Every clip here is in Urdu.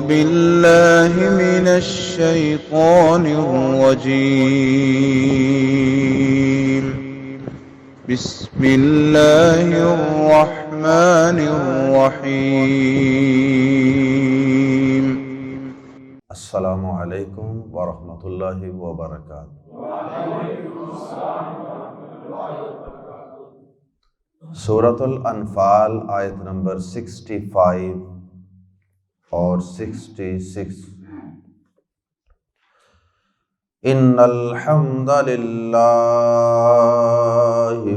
بالله من الشيطان الرجيم. بسم الله الرحمن الرحيم. السلام علیکم ورحمۃ اللہ وبرکاتہ۔ سورۃ الانفال آیت نمبر 65 اور 66۔ ان الحمد للہ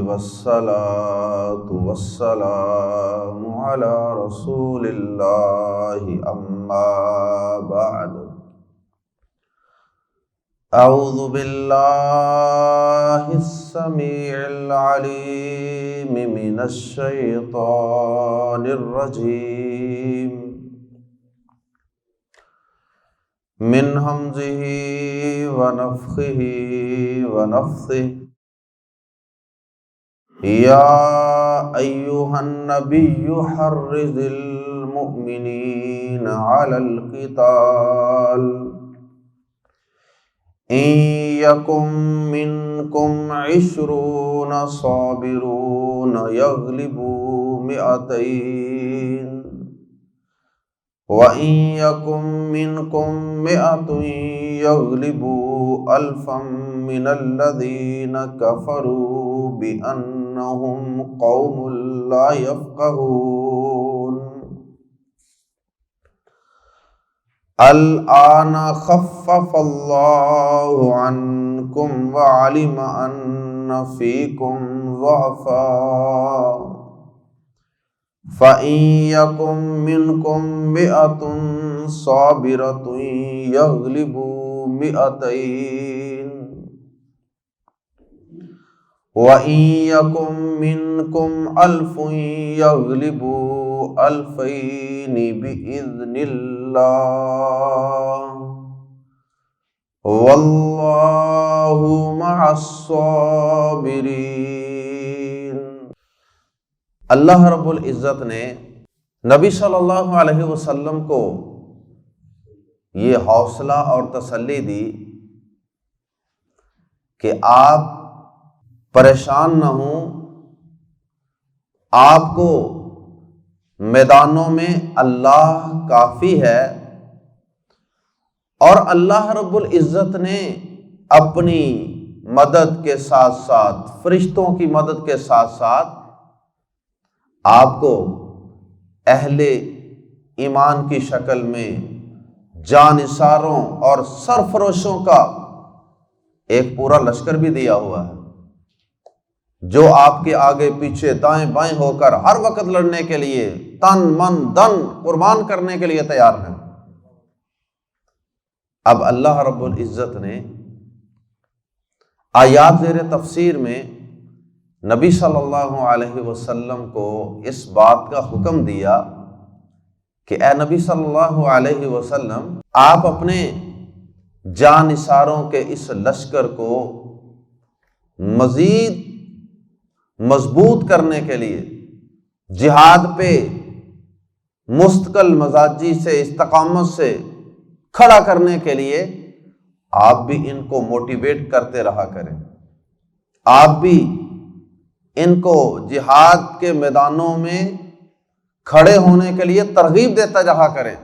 والصلاة والسلام علی رسول اللہ اما بعد۔ اعوذ باللہ السمیع العلیم من الشیطان الرجیم من ہمزہ ونفخہ ونفثہ۔ یا ایہا النبی حرض المؤمنین علی القتال ان یکن منکم 20 صابرون یغلبوا 200 وَإِن يَكُن مِّنكُم 100 يَغْلِبُوا 1000 مِّنَ الَّذِينَ كَفَرُوا بِأَنَّهُمْ قَوْمٌ لَّا يَفْقَهُونَ۔ الْآنَ خَفَّفَ اللَّهُ عَنكُمْ وَعَلِمَ أَنَّ فِيكُمْ ضَعْفًا فَإِن يَكُن مِّنكُم 100 صَابِرَةٌ يَغْلِبُوا 200 وَإِن يَكُن مِّنكُمْ 1000 يَغْلِبُوا 2000 بِإِذْنِ اللَّهِ وَاللَّهُ مَعَ الصَّابِرِينَ۔ اللہ رب العزت نے نبی صلی اللہ علیہ وسلم کو یہ حوصلہ اور تسلی دی کہ آپ پریشان نہ ہوں، آپ کو میدانوں میں اللہ کافی ہے، اور اللہ رب العزت نے اپنی مدد کے ساتھ ساتھ، فرشتوں کی مدد کے ساتھ ساتھ آپ کو اہل ایمان کی شکل میں جانثاروں اور سرفروشوں کا ایک پورا لشکر بھی دیا ہوا ہے، جو آپ کے آگے پیچھے دائیں بائیں ہو کر ہر وقت لڑنے کے لیے تن من دن قربان کرنے کے لیے تیار ہیں۔ اب اللہ رب العزت نے آیات زیر تفسیر میں نبی صلی اللہ علیہ وسلم کو اس بات کا حکم دیا کہ اے نبی صلی اللہ علیہ وسلم، آپ اپنے جانثاروں کے اس لشکر کو مزید مضبوط کرنے کے لیے، جہاد پہ مستقل مزاجی سے، استقامت سے کھڑا کرنے کے لیے آپ بھی ان کو موٹیویٹ کرتے رہا کریں، آپ بھی ان کو جہاد کے میدانوں میں کھڑے ہونے کے لیے ترغیب دیتا رہا کریں۔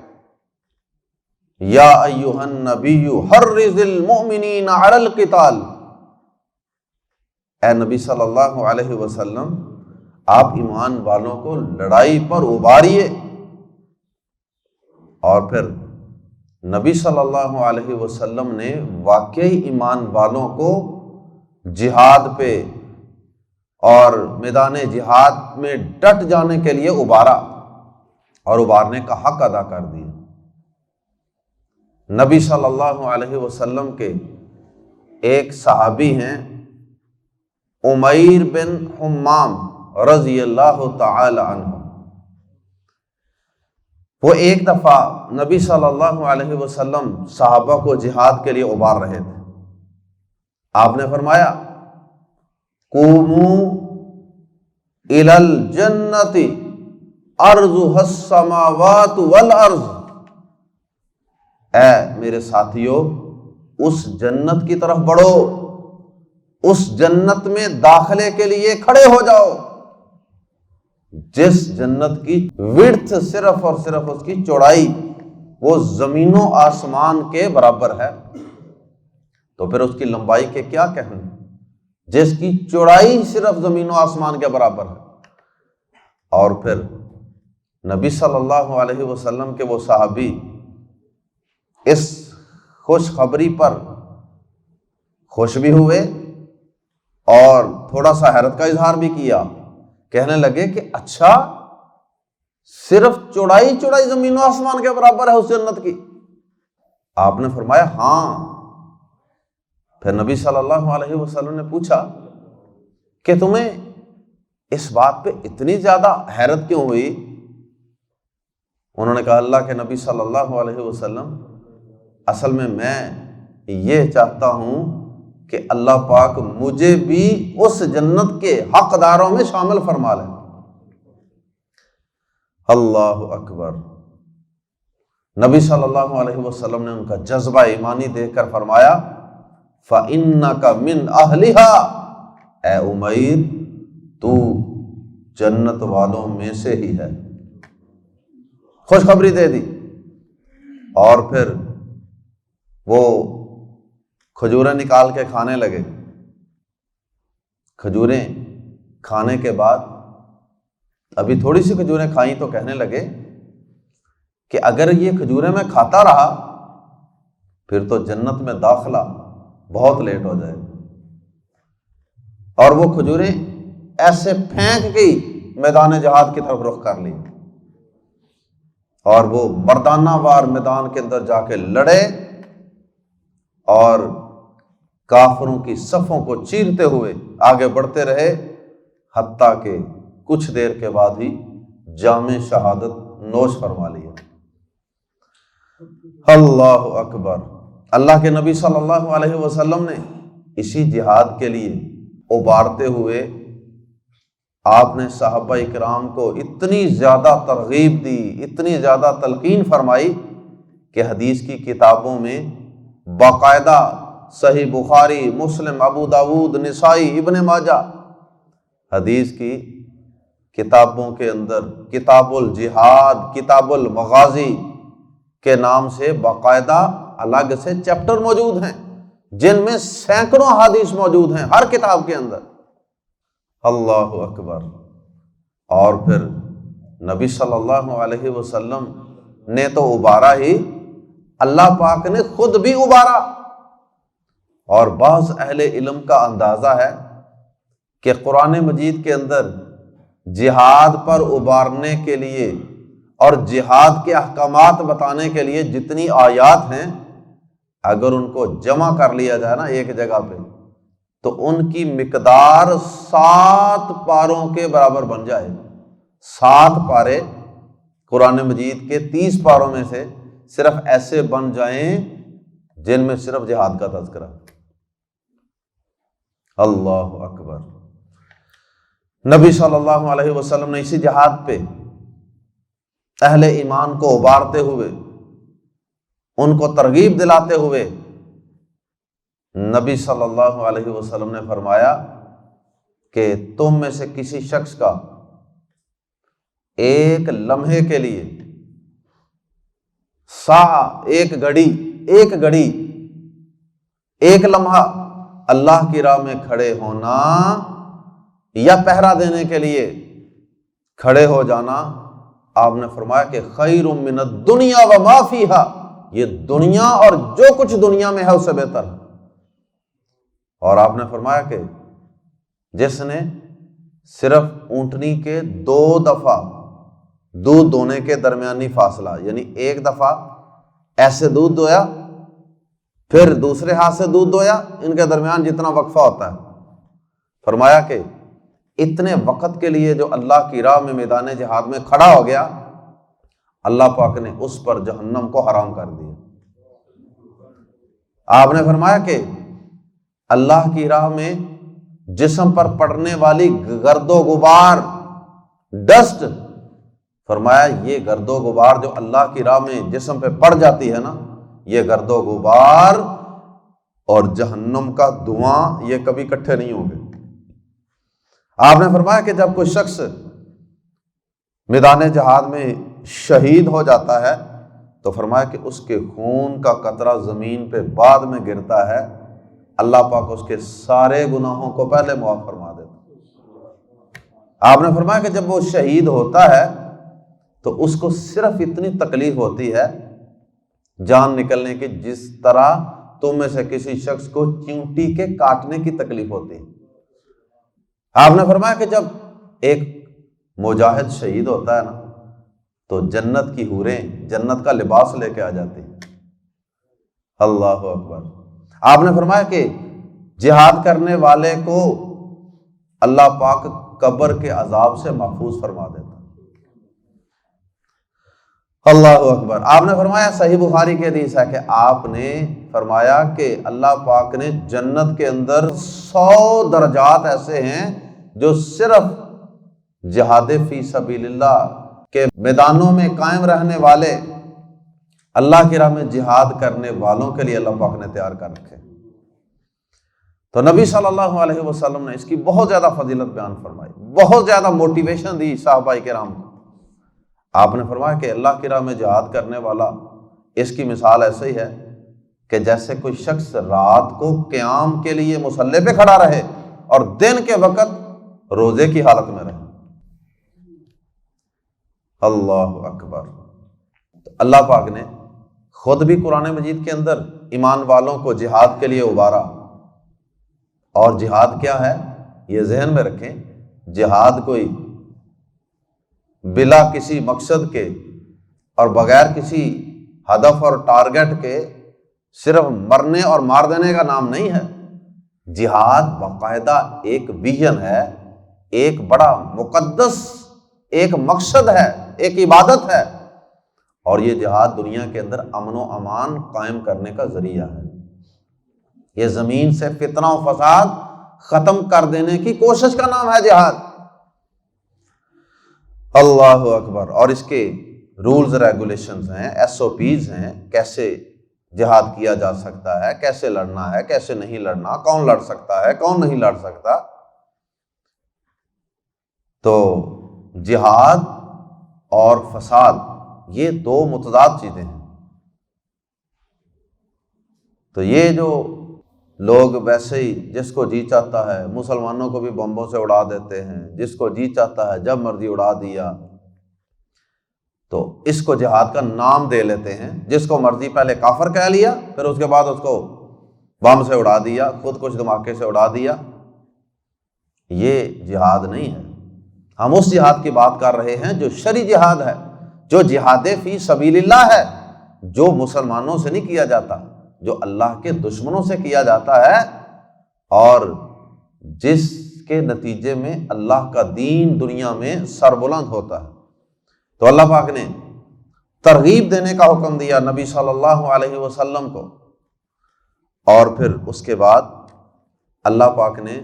یا ایھا النبی حرض المؤمنین علی القتال، اے نبی صلی اللہ علیہ وسلم، آپ ایمان والوں کو لڑائی پر ابھاریے۔ اور پھر نبی صلی اللہ علیہ وسلم نے واقعی ایمان والوں کو جہاد پہ اور میدان جہاد میں ڈٹ جانے کے لیے ابھارا اور ابھارنے کا حق ادا کر دیا۔ نبی صلی اللہ علیہ وسلم کے ایک صحابی ہیں عمیر بن حمام رضی اللہ تعالی عنہ، وہ ایک دفعہ نبی صلی اللہ علیہ وسلم صحابہ کو جہاد کے لیے ابھار رہے تھے۔ آپ نے فرمایا قوموا الی الجنۃ ارضها السماوات والارض اے میرے ساتھیوں اس جنت کی طرف بڑھو، اس جنت میں داخلے کے لیے کھڑے ہو جاؤ جس جنت کی وڈتھ صرف اور صرف اس کی چوڑائی وہ زمین و آسمان کے برابر ہے، تو پھر اس کی لمبائی کے کیا کہنے، جس کی چوڑائی صرف زمین و آسمان کے برابر ہے۔ اور پھر نبی صلی اللہ علیہ وسلم کے وہ صحابی اس خوشخبری پر خوش بھی ہوئے اور تھوڑا سا حیرت کا اظہار بھی کیا، کہنے لگے کہ اچھا صرف چوڑائی زمین و آسمان کے برابر ہے اس جنت کی؟ آپ نے فرمایا ہاں۔ پھر نبی صلی اللہ علیہ وسلم نے پوچھا کہ تمہیں اس بات پہ اتنی زیادہ حیرت کیوں ہوئی؟ انہوں نے کہا اللہ کے نبی صلی اللہ علیہ وسلم اصل میں یہ چاہتا ہوں کہ اللہ پاک مجھے بھی اس جنت کے حقداروں میں شامل فرما لے۔ اللہ اکبر۔ نبی صلی اللہ علیہ وسلم نے ان کا جذبہ ایمانی دیکھ کر فرمایا فَإِنَّكَ مِنْ أَهْلِهَا، اے عمیر تو جنت والوں میں سے ہی ہے، خوشخبری دے دی۔ اور پھر وہ کھجوریں نکال کے کھانے لگے۔ کھجوریں کھانے کے بعد ابھی تھوڑی سی کھجوریں کھائیں تو کہنے لگے کہ اگر یہ کھجوریں میں کھاتا رہا پھر تو جنت میں داخلہ بہت لیٹ ہو جائے۔ اور وہ کھجوریں ایسے پھینک گئی میدان جہاد کی طرف رخ کر لی اور وہ مردانہ وار میدان کے اندر جا کے لڑے اور کافروں کی صفوں کو چیرتے ہوئے آگے بڑھتے رہے، حتیٰ کہ کچھ دیر کے بعد ہی جام شہادت نوش فرما لیا۔ اللہ اکبر۔ اللہ کے نبی صلی اللہ علیہ وسلم نے اسی جہاد کے لیے ابھارتے ہوئے آپ نے صحابہ اکرام کو اتنی زیادہ ترغیب دی، اتنی زیادہ تلقین فرمائی کہ حدیث کی کتابوں میں باقاعدہ صحیح بخاری، مسلم، ابو داود، نسائی، ابن ماجہ حدیث کی کتابوں کے اندر کتاب الجہاد، کتاب المغازی کے نام سے باقاعدہ الگ سے چیپٹر موجود ہیں جن میں سینکڑوں احادیث موجود ہیں ہر کتاب کے اندر۔ اللہ اکبر۔ اور پھر نبی صلی اللہ علیہ وسلم نے تو ابھارا ہی، اللہ پاک نے خود بھی ابھارا۔ اور بعض اہل علم کا اندازہ ہے کہ قرآن مجید کے اندر جہاد پر ابھارنے کے لیے اور جہاد کے احکامات بتانے کے لیے جتنی آیات ہیں اگر ان کو جمع کر لیا جائے نا ایک جگہ پہ تو ان کی مقدار 7 پاروں کے برابر بن جائے۔ 7 پارے قرآن مجید کے 30 پاروں میں سے صرف ایسے بن جائیں جن میں صرف جہاد کا تذکرہ۔ اللہ اکبر۔ نبی صلی اللہ علیہ وسلم نے اسی جہاد پہ اہل ایمان کو ابھارتے ہوئے، ان کو ترغیب دلاتے ہوئے نبی صلی اللہ علیہ وسلم نے فرمایا کہ تم میں سے کسی شخص کا ایک لمحے کے لیے ایک گھڑی ایک لمحہ اللہ کی راہ میں کھڑے ہونا یا پہرا دینے کے لیے کھڑے ہو جانا، آپ نے فرمایا کہ خیر من الدنیا وما فیہا، یہ دنیا اور جو کچھ دنیا میں ہے اس سے بہتر ہے۔ اور آپ نے فرمایا کہ جس نے صرف اونٹنی کے 2 دفعہ دودھ دونے کے درمیانی فاصلہ، یعنی ایک دفعہ ایسے دودھ دویا پھر دوسرے ہاتھ سے دودھ دویا، ان کے درمیان جتنا وقفہ ہوتا ہے، فرمایا کہ اتنے وقت کے لیے جو اللہ کی راہ میں میدان جہاد میں کھڑا ہو گیا، اللہ پاک نے اس پر جہنم کو حرام کر دیا۔ آپ نے فرمایا کہ اللہ کی راہ میں جسم پر پڑنے والی گرد و غبار، ڈسٹ، فرمایا یہ گرد و غبار جو اللہ کی راہ میں جسم پہ پڑ جاتی ہے نا، یہ گرد و غبار اور جہنم کا دھواں یہ کبھی اکٹھے نہیں ہوں گے۔ آپ نے فرمایا کہ جب کوئی شخص میدان جہاد میں شہید ہو جاتا ہے تو فرمایا کہ اس کے خون کا قطرہ زمین پہ بعد میں گرتا ہے، اللہ پاک اس کے سارے گناہوں کو پہلے معاف فرما دیتا۔ آپ نے فرمایا کہ جب وہ شہید ہوتا ہے تو اس کو صرف اتنی تکلیف ہوتی ہے جان نکلنے کی، جس طرح تم میں سے کسی شخص کو چیونٹی کے کاٹنے کی تکلیف ہوتی ہے۔ آپ نے فرمایا کہ جب ایک مجاہد شہید ہوتا ہے نا تو جنت کی حوریں جنت کا لباس لے کے آ جاتی ہیں۔ اللہ اکبر۔ آپ نے فرمایا کہ جہاد کرنے والے کو اللہ پاک قبر کے عذاب سے محفوظ فرما دیتا۔ اللہ اکبر۔ آپ نے فرمایا، صحیح بخاری کی حدیث ہے کہ آپ نے فرمایا کہ اللہ پاک نے جنت کے اندر 100 درجات ایسے ہیں جو صرف جہاد فی سبیل اللہ کے میدانوں میں قائم رہنے والے، اللہ کی راہ میں جہاد کرنے والوں کے لیے اللہ پاک نے تیار کر رکھے۔ تو نبی صلی اللہ علیہ وسلم نے اس کی بہت زیادہ فضیلت بیان فرمائی، بہت زیادہ موٹیویشن دی صحابہ کرام کو۔ آپ نے فرمایا کہ اللہ کی راہ میں جہاد کرنے والا، اس کی مثال ایسے ہی ہے کہ جیسے کوئی شخص رات کو قیام کے لیے مصلی پہ کھڑا رہے اور دن کے وقت روزے کی حالت میں رہے۔ اللہ اکبر۔ اللہ پاک نے خود بھی قرآن مجید کے اندر ایمان والوں کو جہاد کے لیے ابھارا، اور جہاد کیا ہے یہ ذہن میں رکھیں، جہاد کوئی بلا کسی مقصد کے اور بغیر کسی ہدف اور ٹارگٹ کے صرف مرنے اور مار دینے کا نام نہیں ہے۔ جہاد باقاعدہ ایک ویژن ہے، ایک بڑا مقدس ایک مقصد ہے، ایک عبادت ہے، اور یہ جہاد دنیا کے اندر امن و امان قائم کرنے کا ذریعہ ہے۔ یہ زمین سے فتنہ و فساد ختم کر دینے کی کوشش کا نام ہے جہاد۔ اللہ اکبر۔ اور اس کے رولز ریگولیشنز ہیں، SOPs ہیں، کیسے جہاد کیا جا سکتا ہے، کیسے لڑنا ہے، کیسے نہیں لڑنا، کون لڑ سکتا ہے، کون نہیں لڑ سکتا۔ تو جہاد اور فساد یہ دو متضاد چیزیں ہیں۔ تو یہ جو لوگ ویسے ہی جس کو جی چاہتا ہے مسلمانوں کو بھی بمبوں سے اڑا دیتے ہیں، جس کو جی چاہتا ہے جب مرضی اڑا دیا، تو اس کو جہاد کا نام دے لیتے ہیں۔ جس کو مرضی پہلے کافر کہہ لیا، پھر اس کے بعد اس کو بم سے اڑا دیا، خود کچھ دھماکے سے اڑا دیا۔ یہ جہاد نہیں ہے۔ ہم اس جہاد کی بات کر رہے ہیں جو شرعی جہاد ہے، جو جہاد فی سبیل اللہ ہے، جو مسلمانوں سے نہیں کیا جاتا، جو اللہ کے دشمنوں سے کیا جاتا ہے، اور جس کے نتیجے میں اللہ کا دین دنیا میں سربلند ہوتا ہے۔ تو اللہ پاک نے ترغیب دینے کا حکم دیا نبی صلی اللہ علیہ وسلم کو، اور پھر اس کے بعد اللہ پاک نے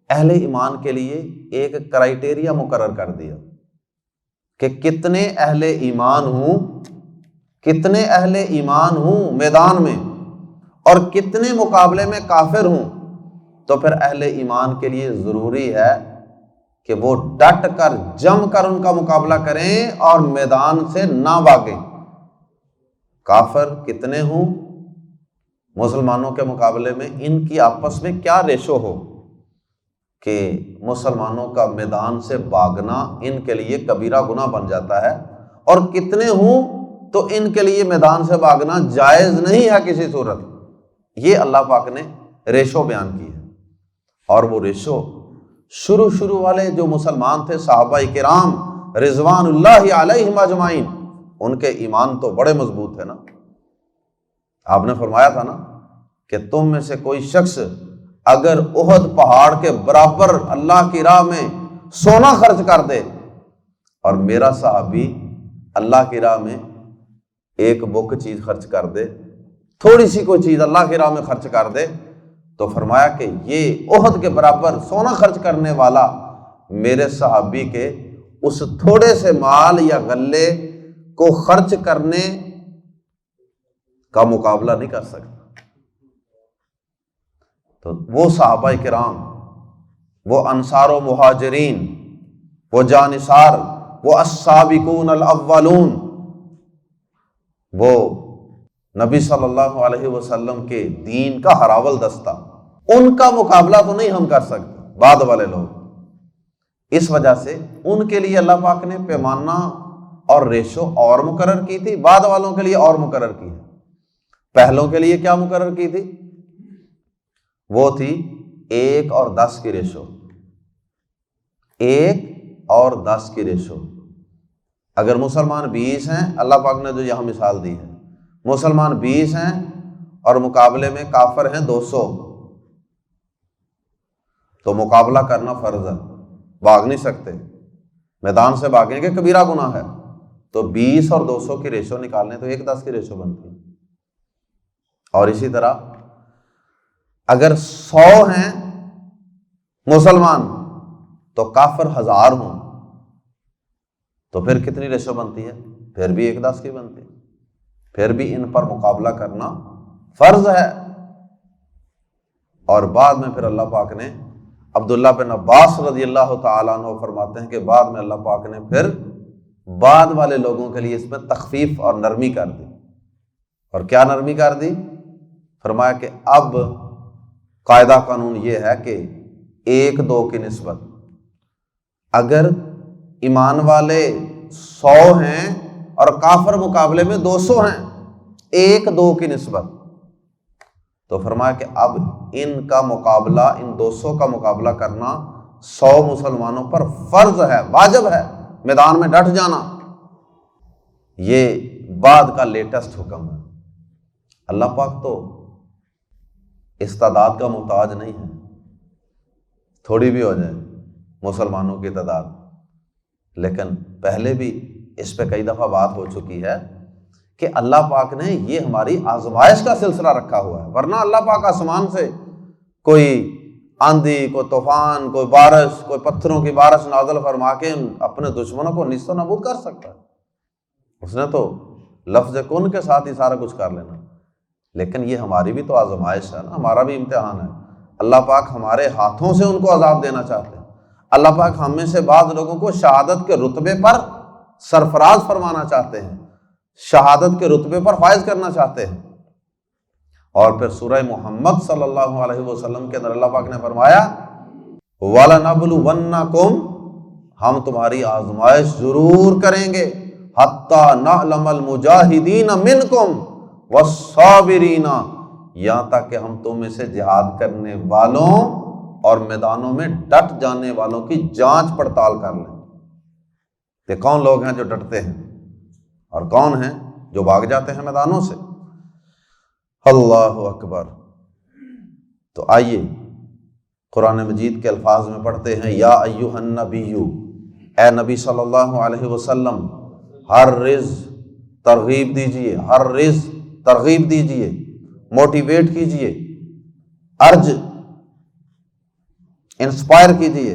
اہل ایمان کے لیے ایک کرائیٹیریا مقرر کر دیا کہ کتنے اہل ایمان ہوں، کتنے اہل ایمان ہوں میدان میں، اور کتنے مقابلے میں کافر ہوں۔ تو پھر اہل ایمان کے لیے ضروری ہے کہ وہ ڈٹ کر جم کر ان کا مقابلہ کریں اور میدان سے نہ بھاگیں۔ کافر کتنے ہوں مسلمانوں کے مقابلے میں، ان کی آپس میں کیا ریشو ہو کہ مسلمانوں کا میدان سے بھاگنا ان کے لیے کبیرہ گناہ بن جاتا ہے، اور کتنے ہوں تو ان کے لیے میدان سے بھاگنا جائز نہیں ہے کسی صورت۔ یہ اللہ پاک نے ریشو بیان کی ہے، اور وہ ریشو شروع والے جو مسلمان تھے صحابہ کرام رضوان اللہ علیہم اجمعین، ان کے ایمان تو بڑے مضبوط تھے نا۔ آپ نے فرمایا تھا نا کہ تم میں سے کوئی شخص اگر احد پہاڑ کے برابر اللہ کی راہ میں سونا خرچ کر دے، اور میرا صحابی اللہ کی راہ میں ایک بک چیز خرچ کر دے، تھوڑی سی کوئی چیز اللہ کی راہ میں خرچ کر دے، تو فرمایا کہ یہ احد کے برابر سونا خرچ کرنے والا میرے صحابی کے اس تھوڑے سے مال یا غلے کو خرچ کرنے کا مقابلہ نہیں کر سکتا۔ تو وہ صحابہ کرام، وہ انصار و مہاجرین، وہ جانثار، وہ السابقون الاولون، وہ نبی صلی اللہ علیہ وسلم کے دین کا ہراول دستہ، ان کا مقابلہ تو نہیں ہم کر سکتے بعد والے لوگ۔ اس وجہ سے ان کے لیے اللہ پاک نے پیمانہ اور ریشو اور مقرر کی تھی، بعد والوں کے لیے اور مقرر کی ہے۔ پہلوں کے لیے کیا مقرر کی تھی؟ وہ تھی 1 اور 10 کی ریشو، 1 اور 10 کی ریشو۔ اگر مسلمان 20 ہیں، اللہ پاک نے جو یہاں مثال دی ہے، مسلمان 20 ہیں اور مقابلے میں کافر ہیں 200، تو مقابلہ کرنا فرض ہے، بھاگ نہیں سکتے، میدان سے بھاگیں گے کبیرہ گناہ ہے۔ تو 20 اور 200 کی ریشو نکالنے تو 1:10 کی ریشو بنتی ہے۔ اور اسی طرح اگر 100 ہیں مسلمان تو کافر 1000 ہوں تو پھر کتنی ریشو بنتی ہے؟ پھر بھی 1:10 کی بنتی ہے، پھر بھی ان پر مقابلہ کرنا فرض ہے۔ اور بعد میں پھر اللہ پاک نے، عبداللہ بن عباس رضی اللہ تعالیٰ عنہ فرماتے ہیں کہ بعد میں اللہ پاک نے پھر بعد والے لوگوں کے لیے اس میں تخفیف اور نرمی کر دی۔ اور کیا نرمی کر دی؟ فرمایا کہ اب قاعدہ قانون یہ ہے کہ 1-2 کی نسبت، اگر ایمان والے 100 ہیں اور کافر مقابلے میں 200 ہیں، 1-2 کی نسبت، تو فرمایا کہ اب ان کا مقابلہ، ان 200 کا مقابلہ کرنا 100 مسلمانوں پر فرض ہے، واجب ہے، میدان میں ڈٹ جانا۔ یہ بعد کا لیٹسٹ حکم ہے۔ اللہ پاک تو اس تعداد کا محتاج نہیں ہے، تھوڑی بھی ہو جائے مسلمانوں کی تعداد، لیکن پہلے بھی اس پہ کئی دفعہ بات ہو چکی ہے کہ اللہ پاک نے یہ ہماری آزمائش کا سلسلہ رکھا ہوا ہے، ورنہ اللہ پاک آسمان سے کوئی آندھی، کوئی طوفان، کوئی بارش، کوئی پتھروں کی بارش نازل فرما کے اپنے دشمنوں کو نیست و نابود کر سکتا ہے۔ اس نے تو لفظ کن کے ساتھ ہی سارا کچھ کر لینا، لیکن یہ ہماری بھی تو آزمائش ہے نا، ہمارا بھی امتحان ہے۔ اللہ پاک ہمارے ہاتھوں سے ان کو عذاب دینا چاہتے ہیں۔ اللہ پاک ہم میں سے بعض لوگوں کو شہادت کے رتبے پر سرفراز فرمانا چاہتے ہیں، شہادت کے رتبے پر فائز کرنا چاہتے ہیں۔ اور پھر سورہ محمد صلی اللہ علیہ وسلم کے اندر اللہ پاک نے فرمایا وَلَنَبْلُوَنَّكُمْ، ہم تمہاری آزمائش ضرور کریں گے، حَتَّى نَعْلَمَ الْمُجَاهِدِينَ مِنْكُمْ وَالصَّابِرِينَ، یہاں تک کہ ہم تم میں سے جہاد کرنے والوں اور میدانوں میں ڈٹ جانے والوں کی جانچ پڑتال کر لیں کہ کون لوگ ہیں جو ڈٹتے ہیں اور کون ہیں جو بھاگ جاتے ہیں میدانوں سے۔ اللہ اکبر۔ تو آئیے قرآن مجید کے الفاظ میں پڑھتے ہیں، یا ایھا النبی، اے نبی صلی اللہ علیہ وسلم، ہر رز ترغیب دیجئے، ہر رز ترغیب دیجئے، موٹیویٹ کیجئے، ارج انسپائر کیجئے،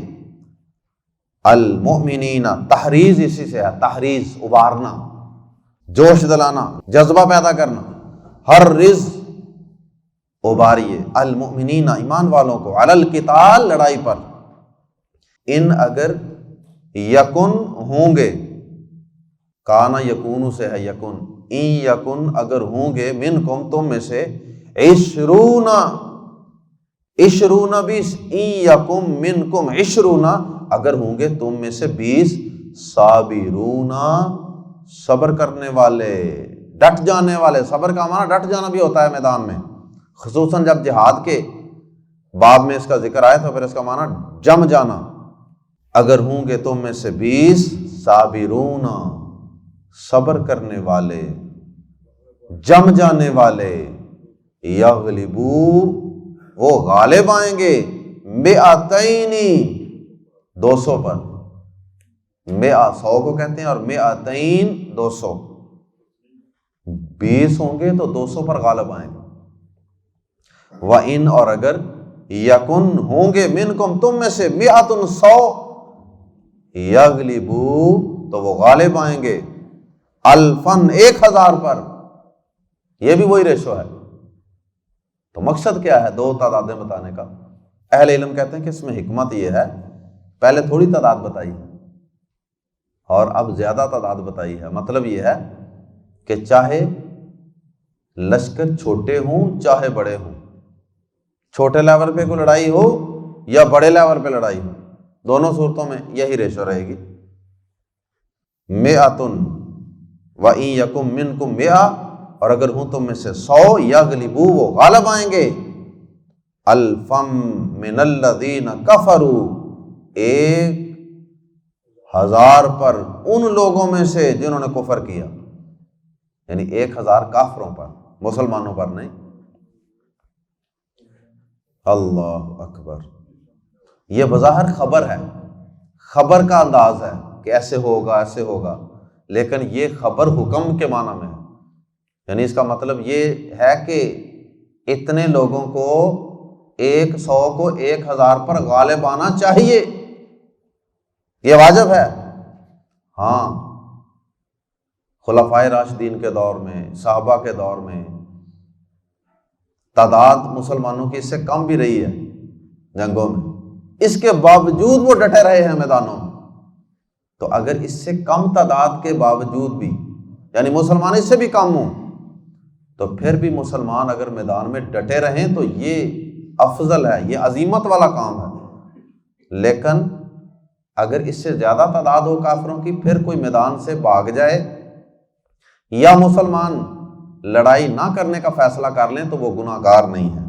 المؤمنین، تحریض اسی سے ہے، تحریض ابھارنا، جوش دلانا، جذبہ پیدا کرنا، ہر رز ابھاریے، المؤمنین، ایمان والوں کو، علی القتال، لڑائی پر، ان اگر یکن ہوں گے، کانا یکونو سے ہے یکن، این یکن اگر ہوں گے، منکم تم میں سے، عشرون، عشرون 20، این یکم منکم عشرون اگر ہوں گے تم میں سے 20، صابرون، صبر کرنے والے، ڈٹ جانے والے۔ صبر کا معنی ڈٹ جانا بھی ہوتا ہے میدان میں، خصوصاً جب جہاد کے باب میں اس کا ذکر آئے تو پھر اس کا معنی جم جانا۔ اگر ہوں گے تم میں سے 20 صابرون، صبر کرنے والے، جم جانے والے، یغلبو، وہ غالب آئیں گے، مئتین، 200 پر، 100 کو کہتے ہیں، اور مئتین 200، 20 ہوں گے تو 200 پر غالب آئیں گے۔ وَإِنْ، اور اگر یکن ہوں گے، منکم تم میں سے، 100، یغلبو، تو وہ غالب آئیں گے، الفن 1000 پر، یہ بھی وہی ریشو ہے۔ تو مقصد کیا ہے دو تعدادیں بتانے کا؟ اہل علم کہتے ہیں کہ اس میں حکمت یہ ہے، پہلے تھوڑی تعداد بتائی ہے اور اب زیادہ تعداد بتائی ہے۔ مطلب یہ ہے کہ چاہے لشکر چھوٹے ہوں چاہے بڑے ہوں، چھوٹے لیول پہ کوئی لڑائی ہو یا بڑے لیول پہ لڑائی ہو، دونوں صورتوں میں یہی ریشو رہے گی۔ مئۃن وَإِن یکم منکم مئہ، اور اگر ہوں تم میں سے 100 یغلبوا، وہ غالب آئیں گے، الفم من الذین کفروا، 1000 پر ان لوگوں میں سے جنہوں نے کفر کیا، یعنی 1000 کافروں پر، مسلمانوں پر نہیں۔ اللہ اکبر۔ یہ بظاہر خبر ہے، خبر کا انداز ہے کہ ایسے ہوگا ایسے ہوگا، لیکن یہ خبر حکم کے معنی میں ہے، یعنی اس کا مطلب یہ ہے کہ اتنے لوگوں کو 100 کو 1000 پر غالب آنا چاہیے، یہ واجب ہے۔ ہاں، خلفائے راشدین کے دور میں، صحابہ کے دور میں تعداد مسلمانوں کی اس سے کم بھی رہی ہے جنگوں میں، اس کے باوجود وہ ڈٹے رہے ہیں میدانوں میں۔ تو اگر اس سے کم تعداد کے باوجود بھی، یعنی مسلمان اس سے بھی کم ہوں، تو پھر بھی مسلمان اگر میدان میں ڈٹے رہیں تو یہ افضل ہے، یہ عظیمت والا کام ہے۔ لیکن اگر اس سے زیادہ تعداد ہو کافروں کی، پھر کوئی میدان سے بھاگ جائے یا مسلمان لڑائی نہ کرنے کا فیصلہ کر لیں تو وہ گناہ گار نہیں ہے۔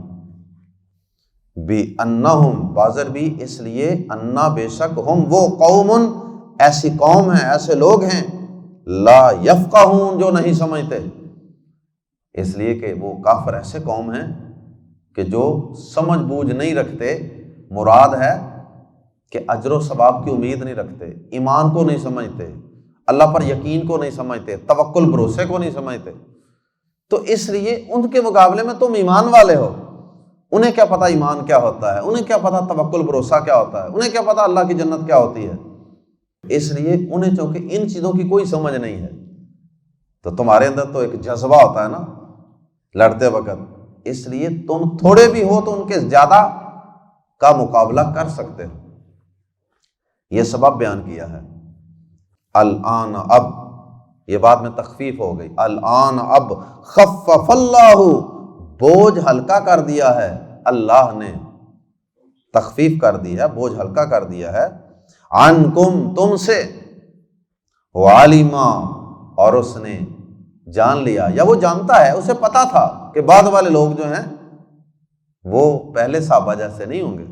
بِأَنَّهُمْ، بازر بھی اس لیے، انا بے شک، ہم وہ قوم، ایسی قوم ہیں، ایسے لوگ ہیں، لا یفقہون، جو نہیں سمجھتے۔ اس لیے کہ وہ کافر ایسے قوم ہیں کہ جو سمجھ بوجھ نہیں رکھتے، مراد ہے کہ اجر و ثواب کی امید نہیں رکھتے، ایمان کو نہیں سمجھتے، اللہ پر یقین کو نہیں سمجھتے، توکل بھروسے کو نہیں سمجھتے۔ تو اس لیے ان کے مقابلے میں تم ایمان والے ہو، انہیں کیا پتا ایمان کیا ہوتا ہے، انہیں کیا پتا توکل بھروسہ کیا ہوتا ہے، انہیں کیا پتا اللہ کی جنت کیا ہوتی ہے۔ اس لیے انہیں چونکہ ان چیزوں کی کوئی سمجھ نہیں ہے، تو تمہارے اندر تو ایک جذبہ ہوتا ہے نا لڑتے وقت، اس لیے تم تھوڑے بھی ہو تو ان کے زیادہ کا مقابلہ کر سکتے ہو۔ یہ سبب بیان کیا ہے۔ الآن، اب، یہ بات میں تخفیف ہو گئی، الآن اب، خفف اللہ، بوجھ ہلکا کر دیا ہے اللہ نے، تخفیف کر دی ہے، بوجھ ہلکا کر دیا ہے، عنکم، تم سے، وعلما، اور اس نے جان لیا، یا وہ جانتا ہے، اسے پتا تھا کہ بعد والے لوگ جو ہیں وہ پہلے صحابہ جیسے نہیں ہوں گے،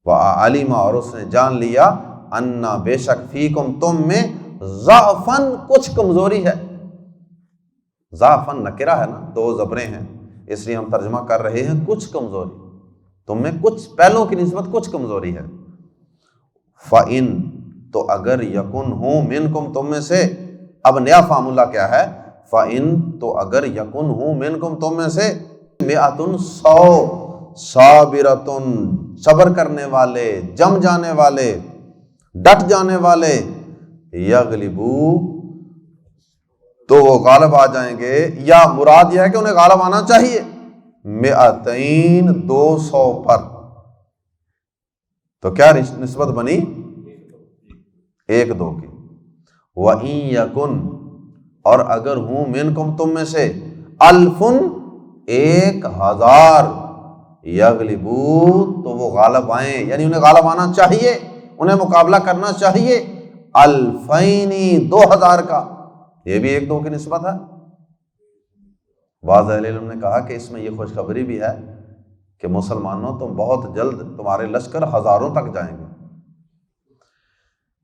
وعلما، اور اس نے جان لیا، انا، بے شک، فیکم، تم میں، ضعفن، کچھ کمزوری ہے۔ ضعفن نکرہ ہے نا، 2 زبریں ہیں، اس لیے ہم ترجمہ کر رہے ہیں کچھ کمزوری، تم میں کچھ پہلوں کی نسبت کچھ کمزوری ہے۔ فَإِن، تو اگر، یکن، ہوں، منکم، تم میں سے، اب نیا فارمولہ کیا ہے، فَإِن، تو اگر، یکن، ہوں، منکم، تم میں سے، مئۃ، 100، صابرۃ، صبر کرنے والے، جم جانے والے، ڈٹ جانے والے، یغلبوا، تو وہ غالب آ جائیں گے، یا مراد یہ ہے کہ انہیں غالب آنا چاہیے، 200، 200 پر۔ تو کیا نسبت بنی؟ 1-2 کی۔ وَإِن یکن، اور اگر ہوں، منکم، تم میں سے، 1000، 1000، یغلبوا، تو وہ غالب آئیں، یعنی انہیں غالب آنا چاہیے، انہیں مقابلہ کرنا چاہیے، 2000، 2000 کا، یہ بھی 1-2 کی نسبت ہے۔ بعض اہل علم نے کہا کہ اس میں یہ خوشخبری بھی ہے کہ مسلمانوں تم بہت جلد تمہارے لشکر ہزاروں تک جائیں گے،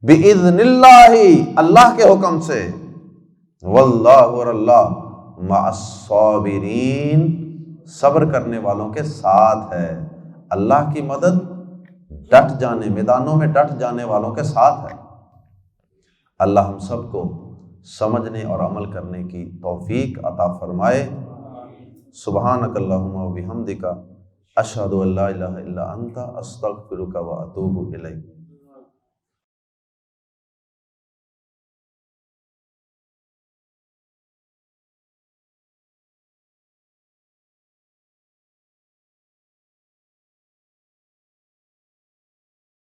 بِإِذْنِ اللَّهِ، اللہ کے حکم سے، واللہ، اور اللہ، مع الصابرین، صبر کرنے والوں کے ساتھ ہے۔ اللہ کی مدد ڈٹ جانے، میدانوں میں ڈٹ جانے والوں کے ساتھ ہے۔ اللہ ہم سب کو سمجھنے اور عمل کرنے کی توفیق عطا فرمائے۔ سبحانک اللہم و بحمدک، اشہد ان لا الہ الا انت، استغفرک و اتوب الیک۔